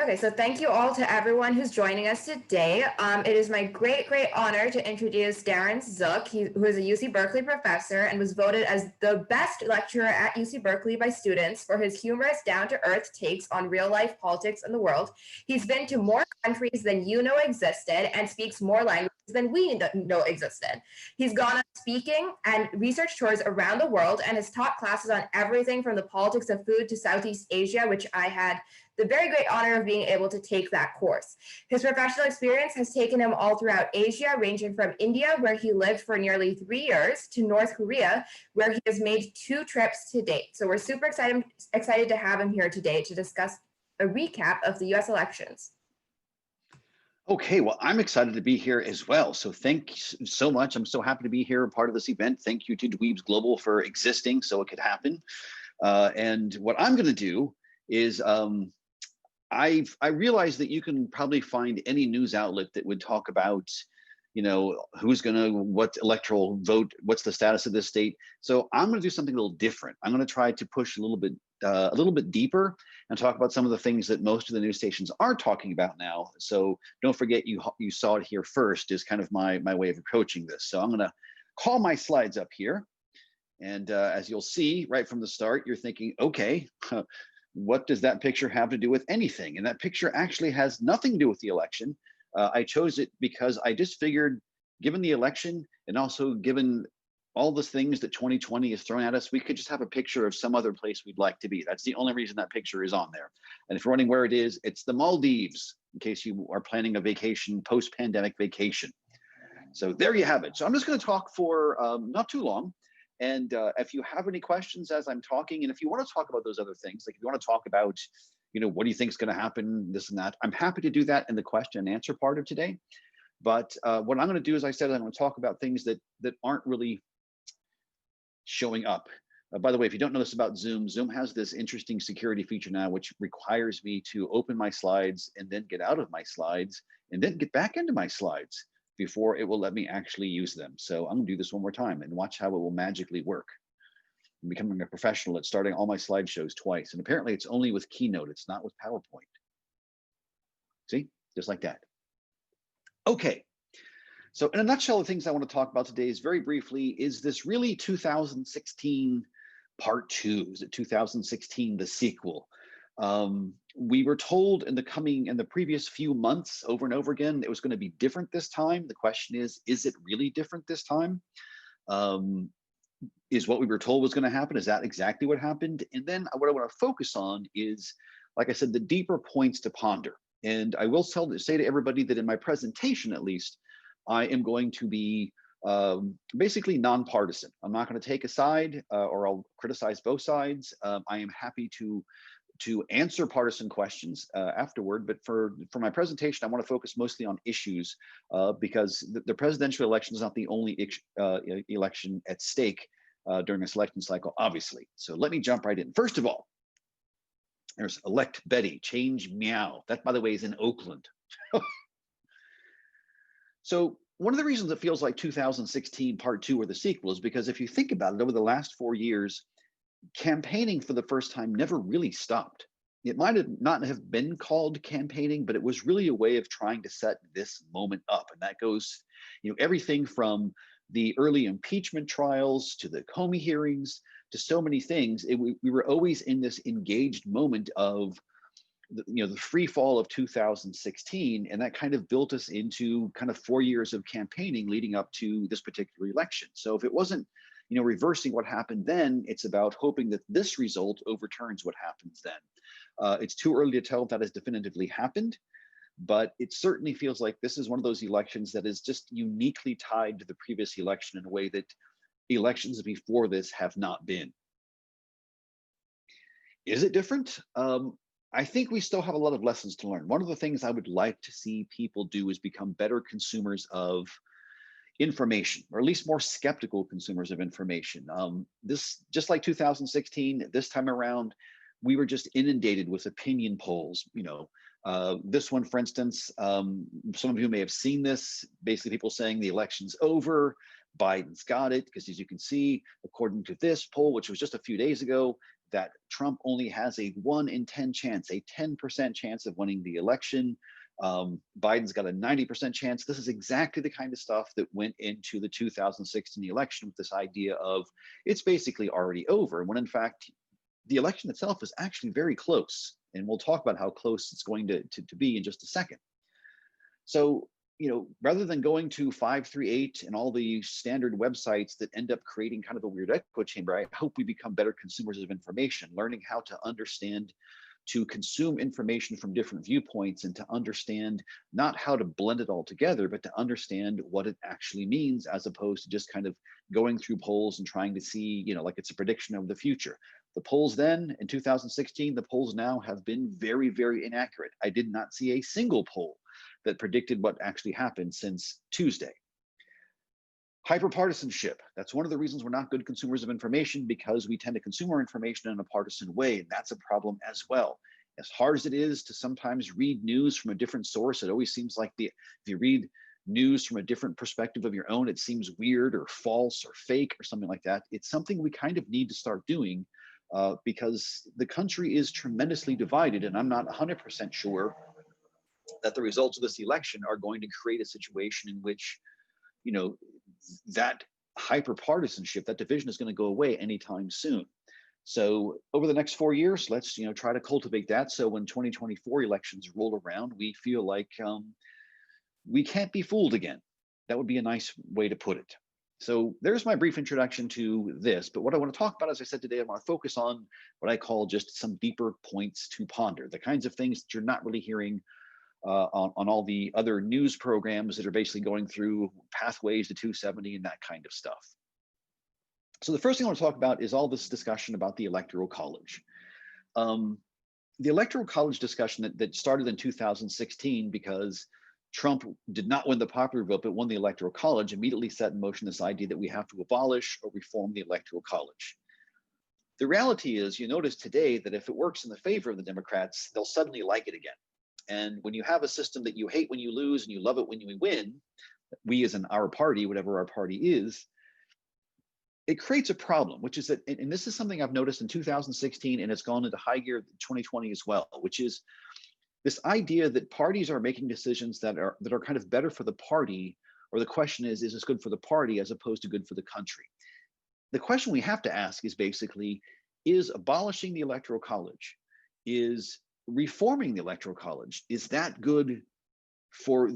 Okay, so thank you all to everyone who's joining us today. It is my great, great honor to introduce Darren Zook, who is a UC Berkeley professor and was voted as the best lecturer at UC Berkeley by students for his humorous, down-to-earth takes on real-life politics and the world. He's been to more countries than you know existed and speaks more languages than we know existed. He's gone on speaking and research tours around the world and has taught classes on everything from the politics of food to Southeast Asia, which I had the very great honor of being able to take that course. His professional experience has taken him all throughout Asia, ranging from India, where he lived for nearly 3 years, to North Korea, where he has made 2 trips to date. So we're super excited to have him here today to discuss a recap of the US elections. Okay, well, I'm excited to be here as well. So thanks so much. I'm so happy to be here, part of this event. Thank you to Dweebs Global for existing so it could happen. And what I'm going to do is I realize that you can probably find any news outlet that would talk about, who's going to, what electoral vote, what's the status of this state. So I'm going to do something a little different. I'm going to try to push a little bit deeper and talk about some of the things that most of the news stations are talking about now. So don't forget you saw it here first is kind of my way of approaching this. So I'm going to call my slides up here. And as you'll see right from the start, you're thinking, okay, what does that picture have to do with anything? And that picture actually has nothing to do with the election. I chose it because I just figured, given the election and also given all the things that 2020 has thrown at us, we could just have a picture of some other place we'd like to be. That's the only reason that picture is on there. And if you're wondering where it is, it's the Maldives, in case you are planning a vacation, post-pandemic vacation. So there you have it. So I'm just going to talk for not too long. And if you have any questions as I'm talking, and if you want to talk about those other things, like if you want to talk about, what do you think is going to happen, this and that, I'm happy to do that in the question and answer part of today. But what I'm going to do, as I said, I'm going to talk about things that aren't really showing up. By the way, if you don't know this about Zoom, Zoom has this interesting security feature now, which requires me to open my slides and then get out of my slides and then get back into my slides before it will let me actually use them. So I'm gonna do this one more time and watch how it will magically work. I'm becoming a professional at starting all my slideshows twice. And apparently it's only with Keynote, it's not with PowerPoint. See, just like that. Okay, so in a nutshell, the things I wanna talk about today is very briefly, is this really 2016 part 2? Is it 2016, the sequel? We were told in the previous few months over and over again, it was going to be different this time. The question is it really different this time? Is what we were told was going to happen? Is that exactly what happened? And then what I want to focus on is, like I said, the deeper points to ponder. And I will say to everybody that in my presentation, at least, I am going to be basically nonpartisan. I'm not going to take a side or I'll criticize both sides. I am happy to answer partisan questions afterward, but for my presentation, I want to focus mostly on issues because the presidential election is not the only election at stake during this election cycle, obviously. So let me jump right in. First of all, there's elect Betty, change meow. That, by the way, is in Oakland. So one of the reasons it feels like 2016 part 2 or the sequel is because if you think about it, over the last 4 years, campaigning for the first time never really stopped. It might have not have been called campaigning, but it was really a way of trying to set this moment up. And that goes, everything from the early impeachment trials to the Comey hearings to so many things. We were always in this engaged moment of the free fall of 2016, and that kind of built us into kind of 4 years of campaigning leading up to this particular election. So if it wasn't reversing what happened then, it's about hoping that this result overturns what happens then. It's too early to tell if that has definitively happened, but it certainly feels like this is one of those elections that is just uniquely tied to the previous election in a way that elections before this have not been. Is it different? I think we still have a lot of lessons to learn. One of the things I would like to see people do is become better consumers of information, or at least more skeptical consumers of information. This, just like 2016, this time around, we were just inundated with opinion polls. This one, for instance, some of you may have seen this, basically people saying the election's over, Biden's got it, because as you can see, according to this poll, which was just a few days ago, that Trump only has a 1 in 10 chance, a 10% chance of winning the election. Biden's got a 90% chance. This is exactly the kind of stuff that went into the 2016 election with this idea of it's basically already over, when in fact, the election itself is actually very close. And we'll talk about how close it's going to be in just a second. So, rather than going to 538 and all the standard websites that end up creating kind of a weird echo chamber, I hope we become better consumers of information, learning how to understand, to consume information from different viewpoints, and to understand not how to blend it all together, but to understand what it actually means, as opposed to just kind of going through polls and trying to see, like it's a prediction of the future. The polls then in 2016, the polls now have been very, very inaccurate. I did not see a single poll that predicted what actually happened since Tuesday. Hyperpartisanship. That's one of the reasons we're not good consumers of information, because we tend to consume our information in a partisan way, and that's a problem as well. As hard as it is to sometimes read news from a different source, it always seems like if you read news from a different perspective of your own, it seems weird or false or fake or something like that. It's something we kind of need to start doing because the country is tremendously divided, and I'm not 100% sure that the results of this election are going to create a situation in which, that hyperpartisanship, that division is going to go away anytime soon. So over the next 4 years, let's try to cultivate that. So when 2024 elections roll around, we feel like we can't be fooled again. That would be a nice way to put it. So there's my brief introduction to this. But what I want to talk about, as I said today, I want to focus on what I call just some deeper points to ponder, the kinds of things that you're not really hearing on all the other news programs that are basically going through pathways to 270 and that kind of stuff. So the first thing I want to talk about is all this discussion about the Electoral College. The Electoral College discussion that started in 2016 because Trump did not win the popular vote, but won the Electoral College, immediately set in motion this idea that we have to abolish or reform the Electoral College. The reality is, you notice today that if it works in the favor of the Democrats, they'll suddenly like it again. And when you have a system that you hate when you lose and you love it when you win, we as in our party, whatever our party is, it creates a problem, which is that, and this is something I've noticed in 2016, and it's gone into high gear 2020 as well, which is this idea that parties are making decisions that are kind of better for the party, or the question is this good for the party as opposed to good for the country? The question we have to ask is basically, is abolishing the Electoral College, is reforming the Electoral College, is that good for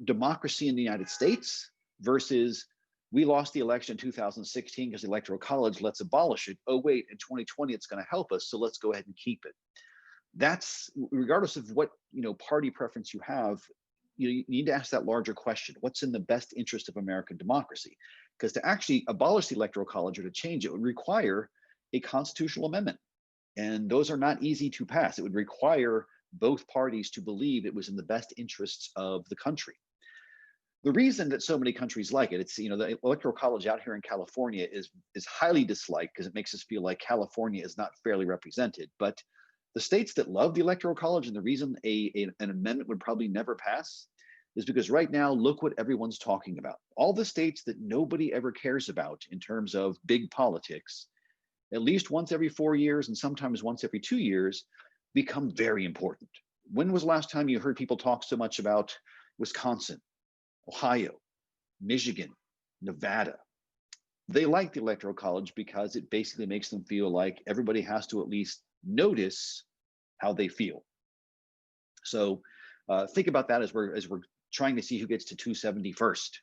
democracy in the United States versus we lost the election in 2016 because the Electoral College, let's abolish it. Oh, wait, in 2020, it's going to help us, so let's go ahead and keep it. That's, regardless of what party preference you have, you need to ask that larger question. What's in the best interest of American democracy? Because to actually abolish the Electoral College or to change it would require a constitutional amendment. And those are not easy to pass. It would require both parties to believe it was in the best interests of the country. The reason that so many countries like it, it's, the Electoral College out here in California is highly disliked because it makes us feel like California is not fairly represented. But the states that love the Electoral College, and the reason an amendment would probably never pass, is because right now, look what everyone's talking about. All the states that nobody ever cares about in terms of big politics, at least once every 4 years and sometimes once every 2 years, become very important. When was the last time you heard people talk so much about Wisconsin, Ohio, Michigan, Nevada? They like the Electoral College because it basically makes them feel like everybody has to at least notice how they feel. So think about that as we're trying to see who gets to 270 first.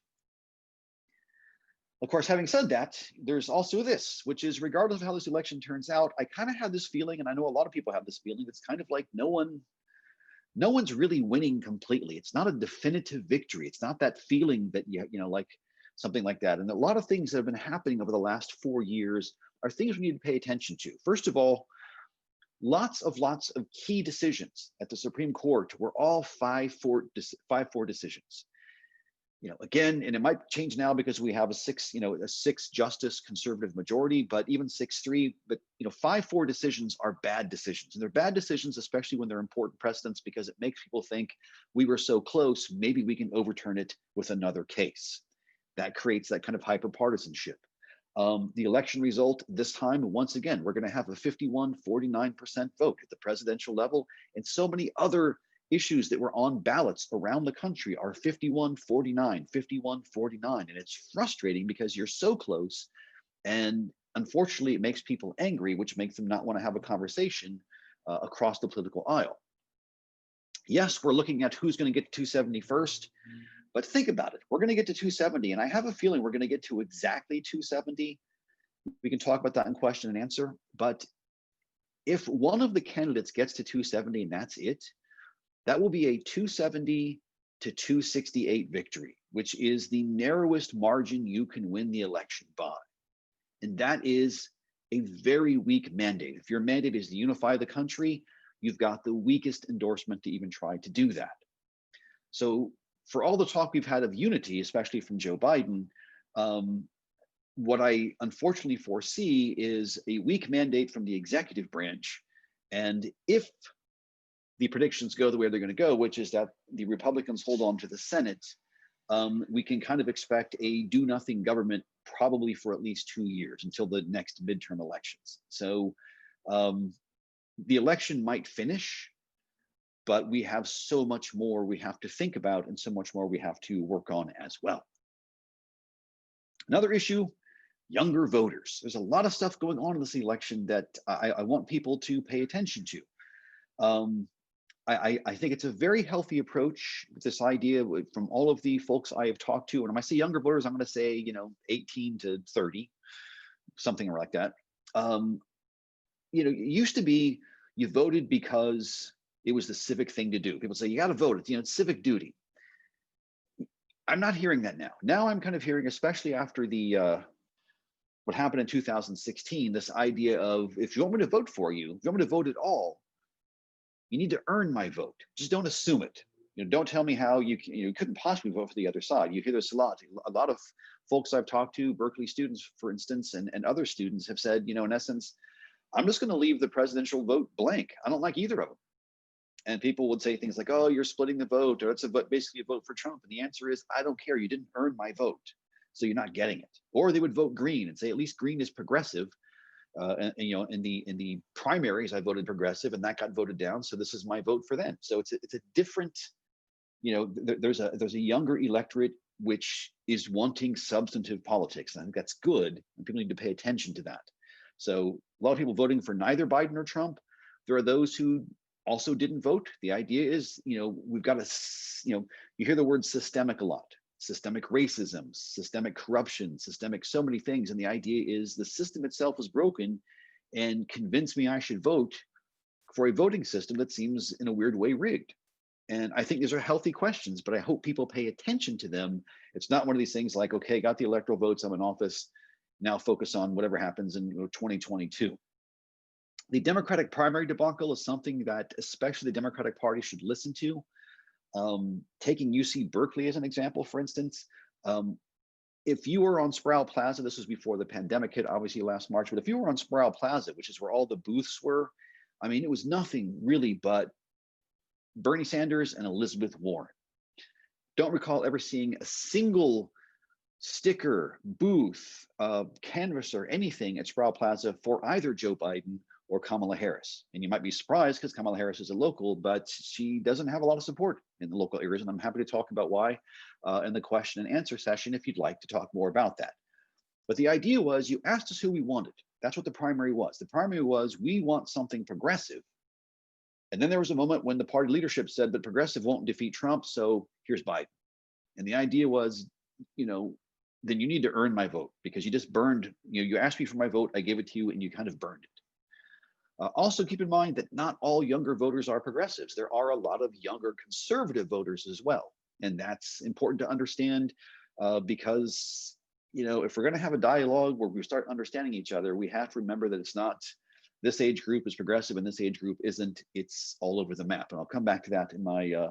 Of course, having said that, there's also this, which is regardless of how this election turns out, I kind of have this feeling, and I know a lot of people have this feeling, it's kind of like no one's really winning completely. It's not a definitive victory. It's not that feeling that like something like that. And a lot of things that have been happening over the last 4 years are things we need to pay attention to. First of all, lots of key decisions at the Supreme Court were all 5-4 decisions. Again, and it might change now because we have a six justice conservative majority, but even 6-3, but 5-4 decisions are bad decisions. And they're bad decisions, especially when they're important precedents, because it makes people think we were so close, maybe we can overturn it with another case. That creates that kind of hyperpartisanship. The election result this time, once again, we're going to have a 51-49% vote at the presidential level, and so many other issues that were on ballots around the country are 51-49, 51-49, and it's frustrating because you're so close, and unfortunately, it makes people angry, which makes them not want to have a conversation across the political aisle. Yes, we're looking at who's going to get to 270 first. But think about it. We're going to get to 270, and I have a feeling we're going to get to exactly 270. We can talk about that in question and answer. But if one of the candidates gets to 270 and that's it, that will be a 270 to 268 victory, which is the narrowest margin you can win the election by. And that is a very weak mandate. If your mandate is to unify the country, you've got the weakest endorsement to even try to do that. So for all the talk we've had of unity, especially from Joe Biden, what I unfortunately foresee is a weak mandate from the executive branch. And if the predictions go the way they're going to go, which is that the Republicans hold on to the Senate, we can kind of expect a do-nothing government probably for at least 2 years until the next midterm elections. So the election might finish, but we have so much more we have to think about and so much more we have to work on as well. Another issue, younger voters. There's a lot of stuff going on in this election that I want people to pay attention to. I think it's a very healthy approach, this idea from all of the folks I have talked to. And when I say younger voters, I'm going to say, 18 to 30, something like that. It used to be you voted because it was the civic thing to do. People say, you got to vote. It's civic duty. I'm not hearing that now. Now I'm kind of hearing, especially after the what happened in 2016, this idea of, if you want me to vote for you, if you want me to vote at all, you need to earn my vote. Just don't assume it. Don't tell me how you couldn't possibly vote for the other side. You hear this a lot. A lot of folks I've talked to, Berkeley students, for instance, and other students have said, in essence, I'm just going to leave the presidential vote blank. I don't like either of them. And people would say things like, oh, you're splitting the vote, or it's basically a vote for Trump. And the answer is, I don't care. You didn't earn my vote, so you're not getting it. Or they would vote green and say, at least green is progressive. And in the primaries, I voted progressive, and that got voted down. So this is my vote for them. So it's a different, there's a younger electorate which is wanting substantive politics. And I think that's good, and people need to pay attention to that. So a lot of people voting for neither Biden or Trump. There are those who also didn't vote. The idea is, we've got to, you hear the word systemic a lot. Systemic racism, systemic corruption, systemic so many things. And the idea is the system itself is broken, and convince me I should vote for a voting system that seems in a weird way rigged. And I think these are healthy questions, but I hope people pay attention to them. It's not one of these things like, okay, got the electoral votes, I'm in office, now focus on whatever happens in 2022. The Democratic primary debacle is something that especially the Democratic Party should listen to. Taking UC Berkeley as an example, for instance, if you were on Sproul Plaza, this was before the pandemic hit, obviously last March, but if you were on Sproul Plaza, which is where all the booths were, it was nothing really but Bernie Sanders and Elizabeth Warren. Don't recall ever seeing a single sticker, booth, canvasser, anything at Sproul Plaza for either Joe Biden or Kamala Harris. And you might be surprised because Kamala Harris is a local, but she doesn't have a lot of support in the local areas. And I'm happy to talk about why in the question and answer session if you'd like to talk more about that. But the idea was, you asked us who we wanted. That's what the primary was. The primary was, we want something progressive. And then there was a moment when the party leadership said that progressive won't defeat Trump, so here's Biden. And the idea was, then you need to earn my vote, because you just burned, you asked me for my vote, I gave it to you, and you kind of burned it. Also keep in mind that not all younger voters are progressives. There are a lot of younger conservative voters as well. And that's important to understand because, if we're going to have a dialogue where we start understanding each other, we have to remember that it's not this age group is progressive and this age group isn't. It's all over the map. And I'll come back to that in my,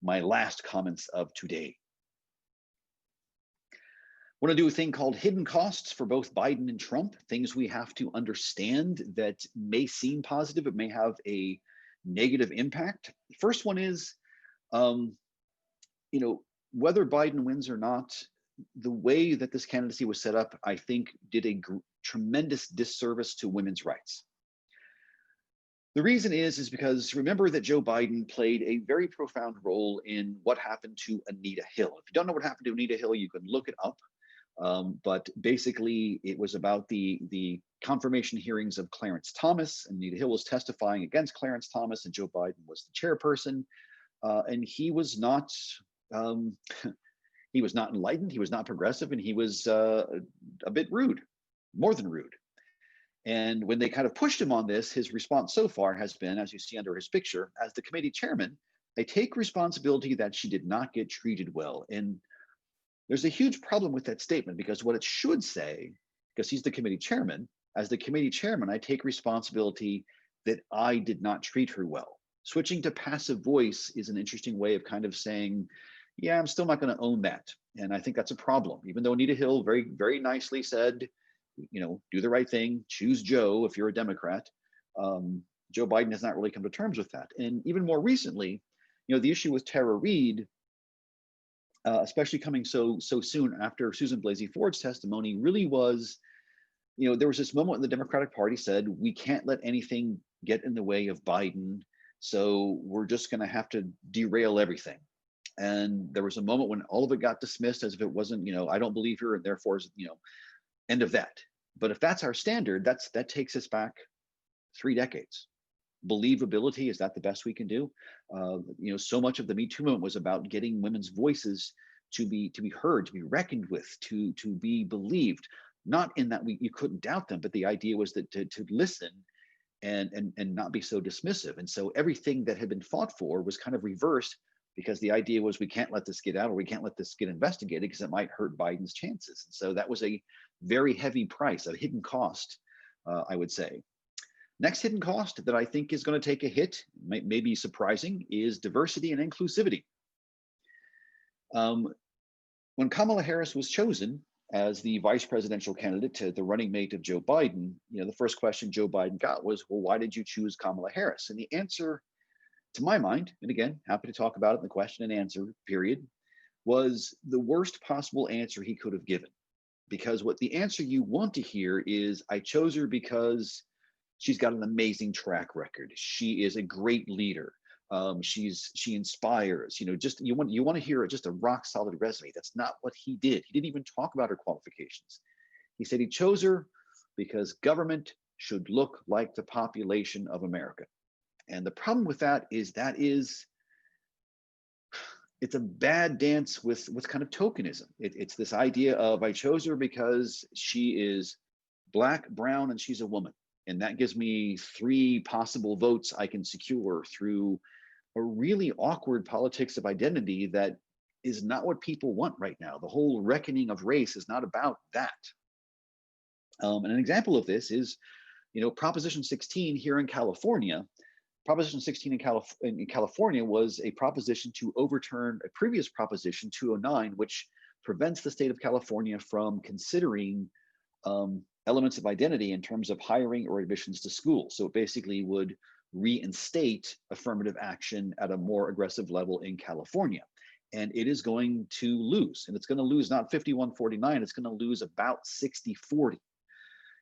my last comments of today. I want to do a thing called hidden costs for both Biden and Trump, things we have to understand that may seem positive, but may have a negative impact. The first one is, whether Biden wins or not, the way that this candidacy was set up, I think, did a tremendous disservice to women's rights. The reason is because remember that Joe Biden played a very profound role in what happened to Anita Hill. If you don't know what happened to Anita Hill, you can look it up. But basically, it was about the confirmation hearings of Clarence Thomas. Anita Hill was testifying against Clarence Thomas, and Joe Biden was the chairperson. And he was not um, he was not enlightened, he was not progressive, and he was a bit rude, more than rude. And when they kind of pushed him on this, his response so far has been, as you see under his picture, as the committee chairman, I take responsibility that she did not get treated well. And there's a huge problem with that statement, because what it should say, because he's the committee chairman, as the committee chairman, I take responsibility that I did not treat her well. Switching to passive voice is an interesting way of kind of saying, yeah, I'm still not going to own that. And I think that's a problem, even though Anita Hill very, very nicely said, do the right thing, choose Joe if you're a Democrat. Joe Biden has not really come to terms with that. And even more recently, the issue with Tara Reade, especially coming so soon after Susan Blasey Ford's testimony, really was, there was this moment when the Democratic Party said, we can't let anything get in the way of Biden, so we're just going to have to derail everything. And there was a moment when all of it got dismissed as if it wasn't, I don't believe her, and therefore, end of that. But if that's our standard, that takes us back 3 decades. Believability, is that the best we can do? So much of the Me Too movement was about getting women's voices to be heard, to be reckoned with, to be believed. Not in that you couldn't doubt them, but the idea was that to listen and not be so dismissive. And so everything that had been fought for was kind of reversed, because the idea was we can't let this get out, or we can't let this get investigated because it might hurt Biden's chances. And so that was a very heavy price, a hidden cost, I would say. Next hidden cost that I think is going to take a hit, may be surprising, is diversity and inclusivity. When Kamala Harris was chosen as the vice presidential candidate, to the running mate of Joe Biden, the first question Joe Biden got was, well, why did you choose Kamala Harris? And the answer, to my mind, and again, happy to talk about it in the question and answer period, was the worst possible answer he could have given. Because what the answer you want to hear is, I chose her because she's got an amazing track record. She is a great leader. She inspires. Just you want to hear just a rock solid resume. That's not what he did. He didn't even talk about her qualifications. He said he chose her because government should look like the population of America. And the problem with that is it's a bad dance with what's kind of tokenism. It's this idea of, I chose her because she is Black, brown, and she's a woman. And that gives me 3 possible votes I can secure through a really awkward politics of identity that is not what people want right now. The whole reckoning of race is not about that. And an example of this is, Proposition 16 here in California. Proposition 16 in California was a proposition to overturn a previous Proposition 209, which prevents the state of California from considering elements of identity in terms of hiring or admissions to school. So it basically would reinstate affirmative action at a more aggressive level in California. And it is going to lose. And it's going to lose not 51-49, it's going to lose about 60-40.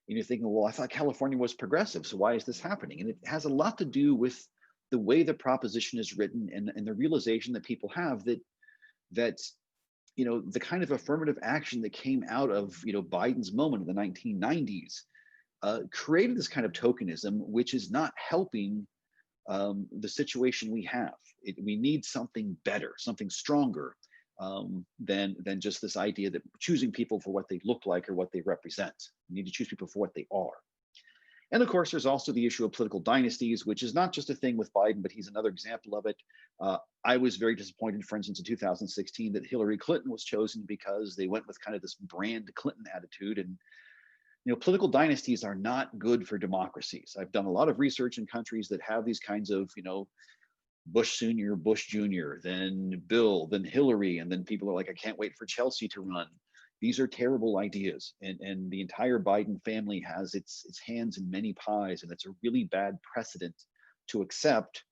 And you're thinking, well, I thought California was progressive, so why is this happening? And it has a lot to do with the way the proposition is written, and the realization that people have that the kind of affirmative action that came out of Biden's moment in the 1990s created this kind of tokenism, which is not helping the situation we have. We need something better, something stronger than just this idea that choosing people for what they look like or what they represent. We need to choose people for what they are. And of course, there's also the issue of political dynasties, which is not just a thing with Biden, but he's another example of it. I was very disappointed, for instance, in 2016 that Hillary Clinton was chosen, because they went with kind of this brand Clinton attitude. And political dynasties are not good for democracies. I've done a lot of research in countries that have these kinds of, Bush Sr., Bush Jr., then Bill, then Hillary, and then people are like, I can't wait for Chelsea to run. These are terrible ideas, and the entire Biden family has its hands in many pies, and it's a really bad precedent to accept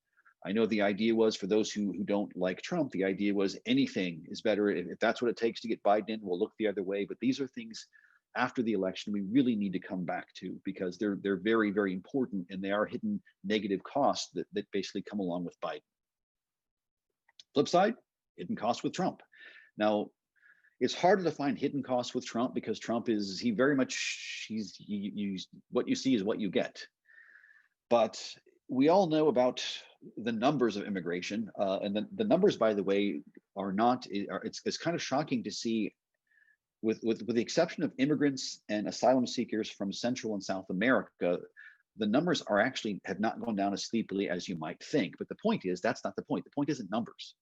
I know the idea was, for those who don't like Trump, the idea was anything is better. If that's what it takes to get Biden in, we'll look the other way. But these are things after the election we really need to come back to, because they're very, very important, and they are hidden negative costs that basically come along with Biden. Flip side, hidden costs with Trump. Now, it's harder to find hidden costs with Trump because Trump is, he very much, what you see is what you get. But we all know about the numbers of immigration, and the numbers, by the way, are not, it's kind of shocking to see, with the exception of immigrants and asylum seekers from Central and South America, the numbers are actually have not gone down as steeply as you might think. But the point is, that's not the point. The point isn't numbers.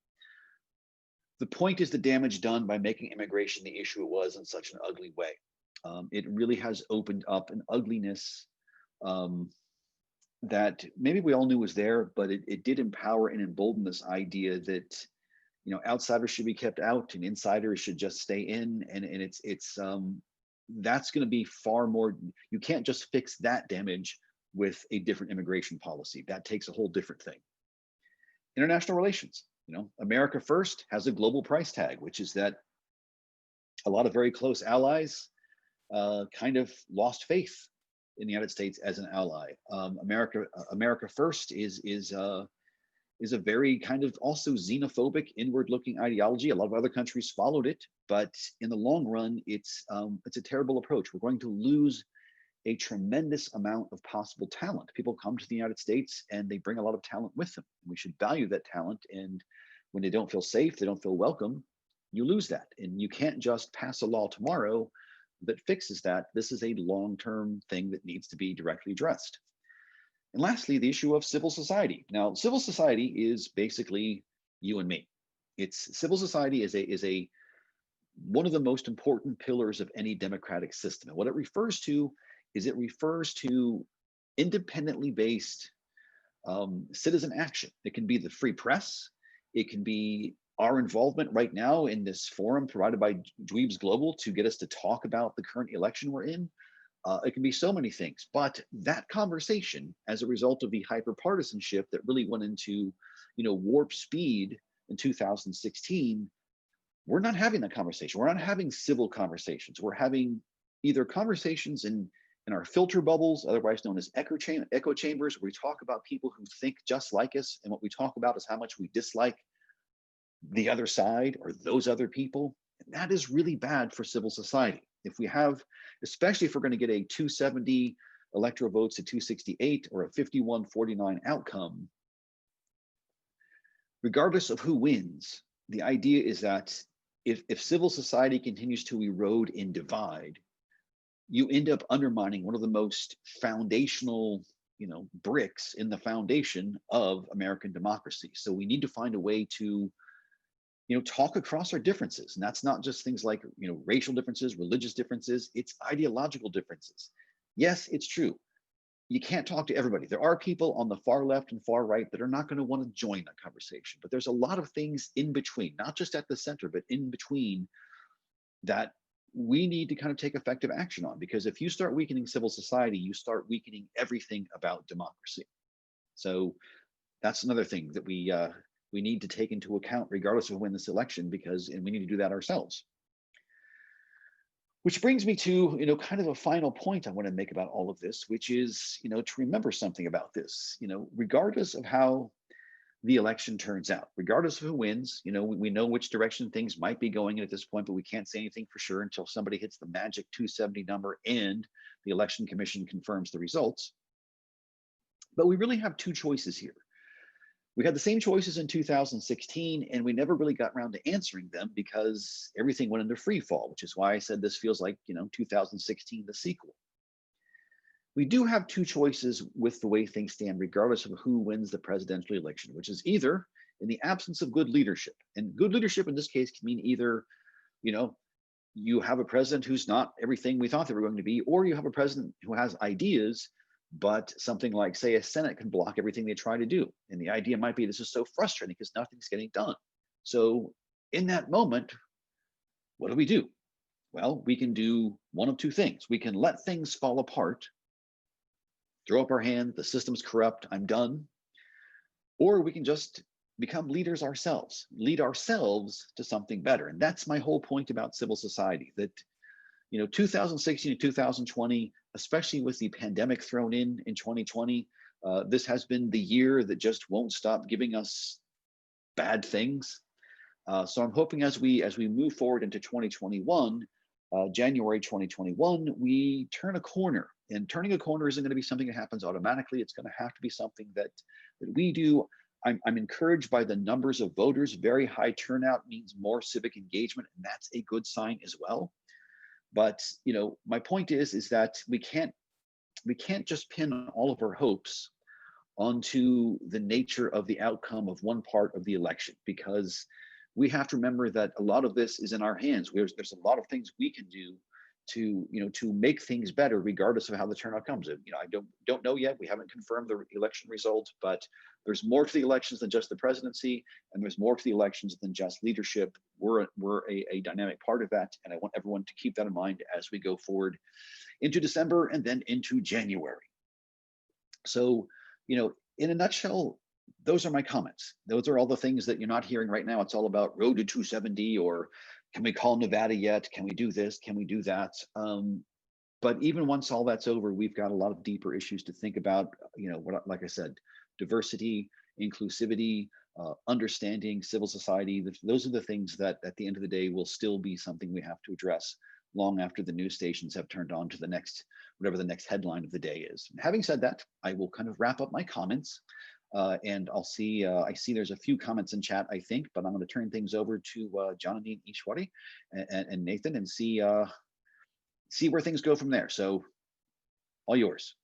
The point is the damage done by making immigration the issue it was in such an ugly way. It really has opened up an ugliness that maybe we all knew was there, but it did empower and embolden this idea that, you know, outsiders should be kept out and insiders should just stay in. And it's that's going to be far more. You can't just fix that damage with a different immigration policy. That takes a whole different thing. International relations. You know, America First has a global price tag, which is that a lot of very close allies kind of lost faith in the United States as an ally. America First is a very kind of also xenophobic, inward-looking ideology. A lot of other countries followed it, but in the long run, it's a terrible approach. We're going to lose a tremendous amount of possible talent. People come to the United States and they bring a lot of talent with them. We should value that talent. And when they don't feel safe, they don't feel welcome, you lose that. And you can't just pass a law tomorrow that fixes that. This is a long-term thing that needs to be directly addressed. And lastly, the issue of civil society. Now, civil society is basically you and me. It's civil society is a one of the most important pillars of any democratic system. And what it refers to is it refers to independently based citizen action. It can be the free press. It can be our involvement right now in this forum provided by Dweebs Global to get us to talk about the current election we're in. It can be so many things, but that conversation, as a result of the hyperpartisanship that really went into, you know, warp speed in 2016, we're not having that conversation. We're not having civil conversations. We're having either conversations in our filter bubbles, otherwise known as echo chambers, where we talk about people who think just like us, and what we talk about is how much we dislike the other side or those other people. And that is really bad for civil society. If we have, especially if we're going to get a 270 electoral votes to 268 or a 51-49 outcome, regardless of who wins, the idea is that if civil society continues to erode and divide, you end up undermining one of the most foundational, you know, bricks in the foundation of American democracy. So we need to find a way to, you know, talk across our differences. And that's not just things like, you know, racial differences, religious differences, it's ideological differences. Yes, it's true. You can't talk to everybody. There are people on the far left and far right that are not going to want to join that conversation. But there's a lot of things in between, not just at the center, but in between, that we need to kind of take effective action on. Because if you start weakening civil society, you start weakening everything about democracy. So that's another thing that we need to take into account regardless of who wins this election, and we need to do that ourselves. Which brings me to, you know, kind of a final point I want to make about all of this, which is, you know, to remember something about this. You know, regardless of how the election turns out, regardless of who wins, you know, we know which direction things might be going in at this point, but we can't say anything for sure until somebody hits the magic 270 number and the election commission confirms the results. But we really have two choices here. We had the same choices in 2016, and we never really got around to answering them because everything went into free fall, which is why I said this feels like, you know, 2016, the sequel. We do have two choices with the way things stand, regardless of who wins the presidential election, which is either in the absence of good leadership. And good leadership in this case can mean either, you know, you have a president who's not everything we thought they were going to be, or you have a president who has ideas, but something like, say, a Senate can block everything they try to do. And the idea might be, this is so frustrating because nothing's getting done. So in that moment, what do we do? Well, we can do one of two things. We can let things fall apart, throw up our hand, the system's corrupt, I'm done. or we can just become leaders ourselves, lead ourselves to something better. And that's my whole point about civil society, that 2016 to 2020, especially with the pandemic thrown in 2020, this has been the year that just won't stop giving us bad things. So I'm hoping as we move forward into 2021, January 2021, we turn a corner. And turning a corner isn't going to be something that happens automatically. It's going to have to be something that we do. I'm encouraged by the numbers of voters. Very high turnout means more civic engagement, and that's a good sign as well. But my point is that we can't just pin all of our hopes onto the nature of the outcome of one part of the election, because we have to remember that a lot of this is in our hands. There's a lot of things we can do to make things better, regardless of how the turnout comes. I don't know yet. We haven't confirmed the election result, but there's more to the elections than just the presidency, and there's more to the elections than just leadership. We're a dynamic part of that, and I want everyone to keep that in mind as we go forward into December and then into January. So, in a nutshell, those are my comments. Those are all the things that you're not hearing right now. It's all about road to 270, or can we call Nevada yet? Can we do this? Can we do that? But even once all that's over, we've got a lot of deeper issues to think about. Like I said, diversity, inclusivity, understanding civil society. Those are the things that at the end of the day will still be something we have to address long after the news stations have turned on to whatever the next headline of the day is. And having said that, I will kind of wrap up my comments. And I see there's a few comments in chat, I think, but I'm going to turn things over to Janani Ishwari and Nathan and see where things go from there. So all yours.